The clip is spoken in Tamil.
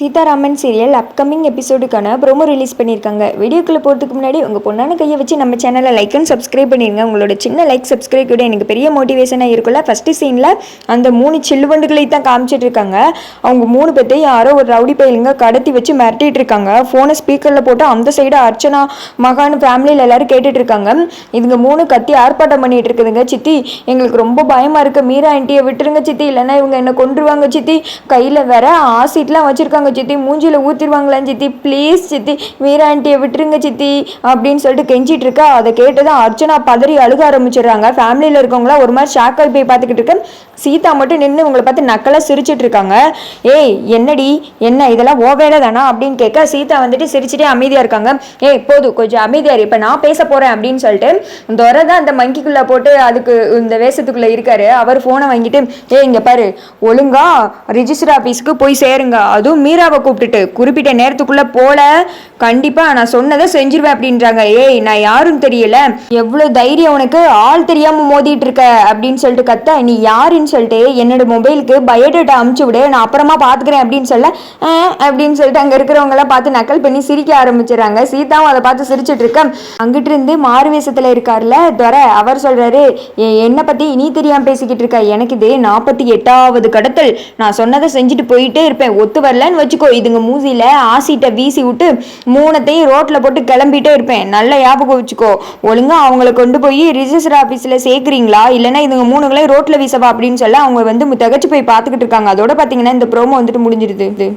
சீதாராமன் சீரியல் அப்கமிங் எபிசோடுக்கான ப்ரோமோ ரிலீஸ் பண்ணியிருக்காங்க. வீடியோக்குள்ளே போகிறதுக்கு முன்னாடி உங்கள் பொண்ணான கையை வச்சு நம்ம சேனலை லைக் அண்ட் சப்ஸ்கிரைப் பண்ணிடுங்க. உங்களோட சின்ன லைக் சப்ஸ்கிரைப் கூட எனக்கு பெரிய மோட்டிவேஷனாக இருக்குல்ல. ஃபஸ்ட்டு சீனில் அந்த 3 சில்லுவண்டுகளை தான் காமிச்சிட்டு இருக்காங்க. அவங்க 3 பேர்த்தையும் யாரோ ஒரு ரவுடி பயிலுங்க கடத்தி வச்சு மிரட்டிட்டு இருக்காங்க. ஃபோனை ஸ்பீக்கரில் போட்டு அந்த சைடு அர்ச்சனா மகான் ஃபேமிலியில் எல்லாரும் கேட்டுட்டு இருக்காங்க. இதுங்க 3 கத்தி ஆர்ப்பாட்டம் பண்ணிட்டு இருக்குதுங்க. சித்தி எங்களுக்கு ரொம்ப பயமாக இருக்குது, மீரா ஆண்டியை விட்டுருங்க சித்தி, இல்லைன்னா இவங்க என்னை கொன்றுவாங்க சித்தி, கையில் வேற ஆசிட்லாம் வச்சுருக்காங்க சித்தி, மூஞ்சில ஊத்திடுவாங்களாம் சித்தி, ப்ளீஸ் சித்தி மீரா ஆண்டியை விட்டுருங்க சித்தி அப்படின்னு சொல்லிட்டு கெஞ்சிட்டு இருக்கா. அதை கேட்டுதான் அர்ச்சனா பதறி அழுக ஆரம்பிச்சிடுறாங்க. ஃபேமிலியில் இருக்கவங்களாம் ஒரு மாதிரி ஷாக்காகி போய் பார்த்துக்கிட்டு இருக்க. சீதா மட்டும் நின்று உங்களை பார்த்து நக்கலாக சிரிச்சிட்டு இருக்காங்க. ஏய் என்னடி என்ன இதெல்லாம் ஓ வேலை தானா அப்படின்னு கேட்க சீதா வந்துட்டு சிரிச்சுட்டே அமைதியாக இருக்காங்க. ஏய் போதும் கொஞ்சம் அமைதியாரு, இப்போ நான் பேச போகிறேன் அப்படின்னு சொல்லிட்டு துரை தான் அந்த மங்கிக்குள்ளே போட்டு அதுக்கு இந்த வேஷத்துக்குள்ளே இருக்காரு. அவர் ஃபோனை வாங்கிட்டு இங்கே பாரு, ஒழுங்கா ரிஜிஸ்டர் ஆஃபீஸுக்கு போய் சேருங்க, அதுவும் மீராவை கூப்பிட்டுட்டு குறிப்பிட்ட நேரத்துக்குள்ளே போல கண்டிப்பாக நான் சொன்னதை செஞ்சிருவேன் அப்படின்றாங்க. ஏய் நான் யாருன்னு தெரியல, எவ்வளோ தைரியம் உனக்கு, ஆள் தெரியாமல் மோதிட்டு இருக்க அப்படின்னு சொல்லிட்டு கத்த. நீ யாருன்னு சொல்லிட்டு என்னோட மொபைலுக்கு பயோடேட்டா அமுச்சு விடு, நான் அப்புறமா பார்த்துக்கிறேன் அப்படின்னு சொல்ல அப்படின்னு சொல்லிட்டு அங்கே இருக்கிறவங்களாம் பார்த்து நக்கல் பண்ணி சிரிக்க ஆரம்பிச்சிடறாங்க. சீதாவும் அதை பார்த்து சிரிச்சிட்டு இருக்க. அங்கிட்டு இருந்து மாறுவேஷத்தில் இருக்கார்ல துரை, அவர் சொல்றாரு, என்னை பற்றி இனி தெரியாமல் பேசிக்கிட்டு இருக்க, எனக்கு இது 48வது கடத்தல், நான் சொன்னதை செஞ்சுட்டு போயிட்டே இருப்பேன், ஒத்து வரலன்னு வச்சுக்கோ, இதுங்க மூசியில ஆசிட்டை வீசி விட்டு 3த்தையும் ரோட்ல போட்டு கிளம்பிட்டே இருப்பேன், நல்ல ஞாபகம் வச்சுக்கோ, ஒழுங்கா அவங்கள கொண்டு போய் ரிஜிஸ்டர் ஆஃபீஸில் சேர்க்குறீங்களா இல்லைன்னா இதுங்க 3களையும் ரோட்ல வீசவா அப்படின்னு சொல்ல அவங்க வந்து தகச்சு போய் பார்த்துக்கிட்டு இருக்காங்க. அதோட பார்த்தீங்கன்னா இந்த ப்ரோமோ வந்துட்டு முடிஞ்சிருது.